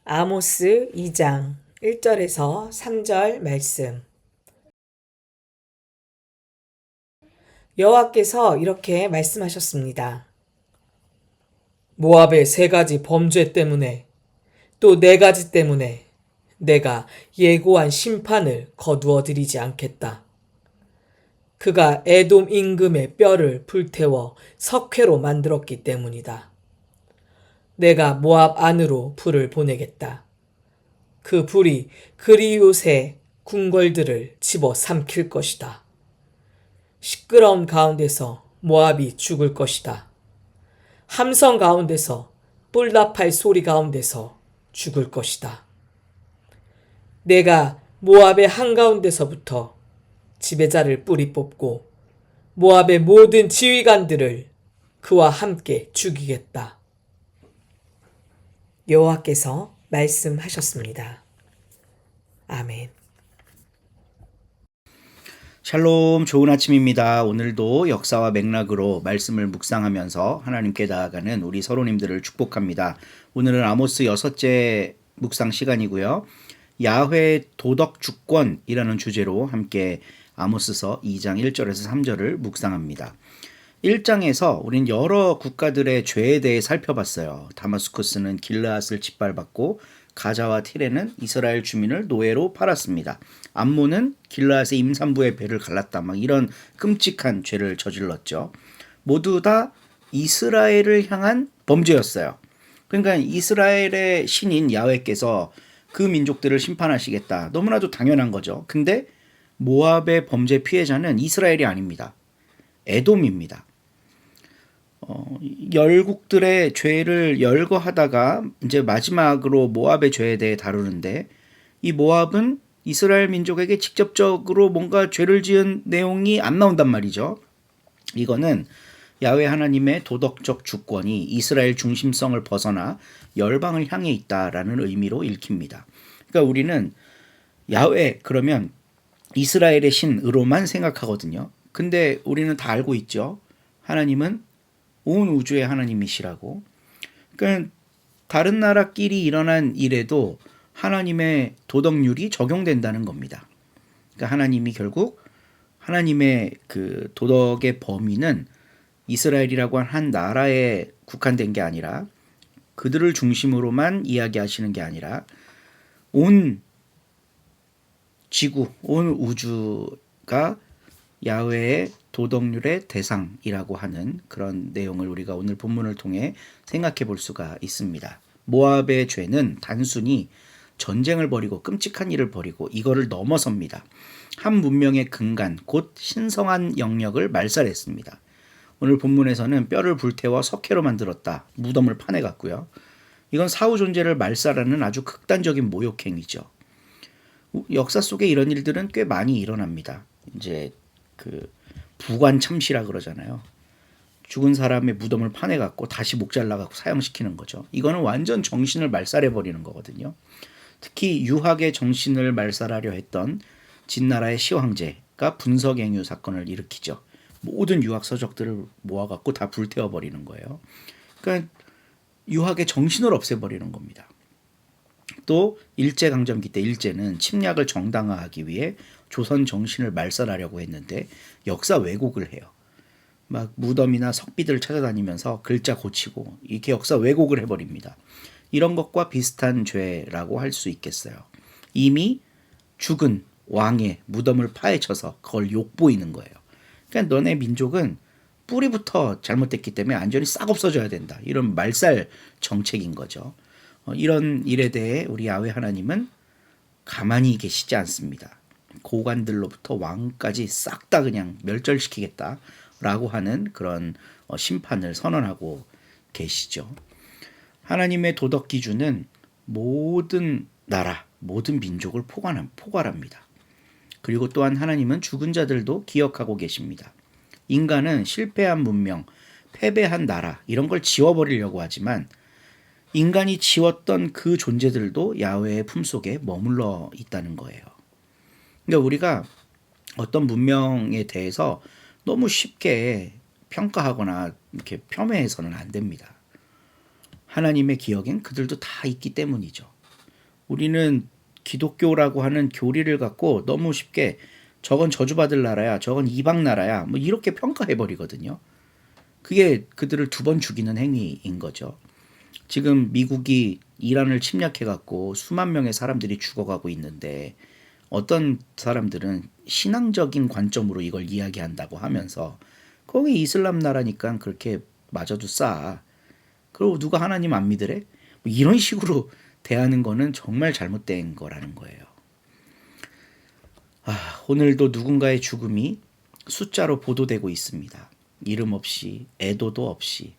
아모스 2장 1절에서 3절 말씀. 여호와께서 이렇게 말씀하셨습니다. 모압의 3가지 범죄 때문에 또 4가지 때문에 내가 예고한 심판을 거두어 드리지 않겠다. 그가 에돔 임금의 뼈를 불태워 석회로 만들었기 때문이다. 내가 모압 안으로 불을 보내겠다. 그 불이 그리웃의 궁궐들을 집어 삼킬 것이다. 시끄러운 가운데서 모압이 죽을 것이다. 함성 가운데서 뿔나팔 소리 가운데서 죽을 것이다. 내가 모압의 한가운데서부터 지배자를 뿌리 뽑고 모압의 모든 지휘관들을 그와 함께 죽이겠다. 여호와께서 말씀하셨습니다. 아멘. 샬롬, 좋은 아침입니다. 오늘도 역사와 맥락으로 말씀을 묵상하면서 하나님께 나아가는 우리 서로님들을 축복합니다. 오늘은 아모스 6째 묵상 시간이고요. 야훼 도덕 주권이라는 주제로 함께 아모스서 2장 1절에서 3절을 묵상합니다. 1장에서 우린 여러 국가들의 죄에 대해 살펴봤어요. 다마스쿠스는 길르앗을 짓밟았고 가자와 티레는 이스라엘 주민을 노예로 팔았습니다. 암몬은 길르앗의 임산부의 배를 갈랐다. 막 이런 끔찍한 죄를 저질렀죠. 모두 다 이스라엘을 향한 범죄였어요. 그러니까 이스라엘의 신인 야훼께서 그 민족들을 심판하시겠다. 너무나도 당연한 거죠. 근데 모압의 범죄 피해자는 이스라엘이 아닙니다. 에돔입니다. 열국들의 죄를 열거하다가 이제 마지막으로 모압의 죄에 대해 다루는데, 이 모압은 이스라엘 민족에게 직접적으로 뭔가 죄를 지은 내용이 안 나온단 말이죠. 이거는 야훼 하나님의 도덕적 주권이 이스라엘 중심성을 벗어나 열방을 향해 있다라는 의미로 읽힙니다. 그러니까 우리는 야훼 그러면 이스라엘의 신으로만 생각하거든요. 근데 우리는 다 알고 있죠. 하나님은 온 우주의 하나님이시라고. 그러니까 다른 나라끼리 일어난 일에도 하나님의 도덕률이 적용된다는 겁니다. 그러니까 하나님이 결국 하나님의 그 도덕의 범위는 이스라엘이라고 한 나라에 국한된 게 아니라, 그들을 중심으로만 이야기하시는 게 아니라 온 지구, 온 우주가 야훼의 도덕률의 대상이라고 하는 그런 내용을 우리가 오늘 본문을 통해 생각해 볼 수가 있습니다. 모압의 죄는 단순히 전쟁을 벌이고 끔찍한 일을 벌이고 이거를 넘어섭니다. 한 문명의 근간, 곧 신성한 영역을 말살했습니다. 오늘 본문에서는 뼈를 불태워 석회로 만들었다. 무덤을 파내갔고요. 이건 사후 존재를 말살하는 아주 극단적인 모욕행위죠. 역사 속에 이런 일들은 꽤 많이 일어납니다. 이제 그 부관 참시라 그러잖아요. 죽은 사람의 무덤을 파내갖고 다시 목 잘라갖고 사형시키는 거죠. 이거는 완전 정신을 말살해버리는 거거든요. 특히 유학의 정신을 말살하려 했던 진나라의 시황제가 분석행유 사건을 일으키죠. 모든 유학 서적들을 모아갖고 다 불태워버리는 거예요. 그러니까 유학의 정신을 없애버리는 겁니다. 또 일제강점기 때 일제는 침략을 정당화하기 위해 조선 정신을 말살하려고 했는데 역사 왜곡을 해요. 막 무덤이나 석비들을 찾아다니면서 글자 고치고 이렇게 역사 왜곡을 해버립니다. 이런 것과 비슷한 죄라고 할 수 있겠어요. 이미 죽은 왕의 무덤을 파헤쳐서 그걸 욕보이는 거예요. 그러니까 너네 민족은 뿌리부터 잘못됐기 때문에 완전히 싹 없어져야 된다. 이런 말살 정책인 거죠. 이런 일에 대해 우리 야훼 하나님은 가만히 계시지 않습니다. 고관들로부터 왕까지 싹 다 그냥 멸절시키겠다라고 하는 그런 심판을 선언하고 계시죠. 하나님의 도덕 기준은 모든 나라, 모든 민족을 포괄합니다. 그리고 또한 하나님은 죽은 자들도 기억하고 계십니다. 인간은 실패한 문명, 패배한 나라 이런 걸 지워버리려고 하지만 인간이 지웠던 그 존재들도 야훼의 품속에 머물러 있다는 거예요. 그러니까 우리가 어떤 문명에 대해서 너무 쉽게 평가하거나 이렇게 폄훼해서는 안 됩니다. 하나님의 기억엔 그들도 다 있기 때문이죠. 우리는 기독교라고 하는 교리를 갖고 너무 쉽게 저건 저주받을 나라야, 저건 이방 나라야, 뭐 이렇게 평가해 버리거든요. 그게 그들을 두 번 죽이는 행위인 거죠. 지금 미국이 이란을 침략해 갖고 수만 명의 사람들이 죽어가고 있는데 어떤 사람들은 신앙적인 관점으로 이걸 이야기한다고 하면서 거기 이슬람 나라니까 그렇게 맞아도 싸. 그리고 누가 하나님 안 믿으래? 뭐 이런 식으로 대하는 거는 정말 잘못된 거라는 거예요. 오늘도 누군가의 죽음이 숫자로 보도되고 있습니다. 이름 없이, 애도도 없이.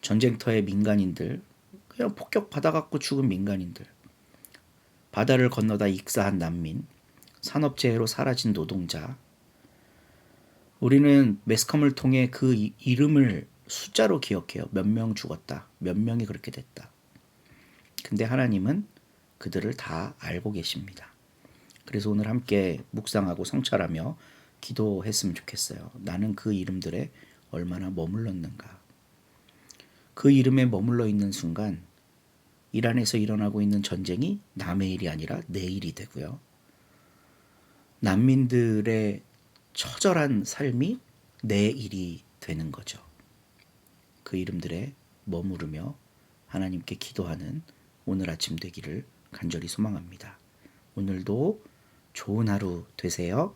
전쟁터의 민간인들, 그냥 폭격 받아갖고 죽은 민간인들, 바다를 건너다 익사한 난민, 산업재해로 사라진 노동자. 우리는 매스컴을 통해 그 이름을 숫자로 기억해요. 몇 명 죽었다, 몇 명이 그렇게 됐다. 근데 하나님은 그들을 다 알고 계십니다. 그래서 오늘 함께 묵상하고 성찰하며 기도했으면 좋겠어요. 나는 그 이름들에 얼마나 머물렀는가. 그 이름에 머물러 있는 순간 이란에서 일어나고 있는 전쟁이 남의 일이 아니라 내 일이 되고요. 난민들의 처절한 삶이 내 일이 되는 거죠. 그 이름들에 머무르며 하나님께 기도하는 오늘 아침 되기를 간절히 소망합니다. 오늘도 좋은 하루 되세요.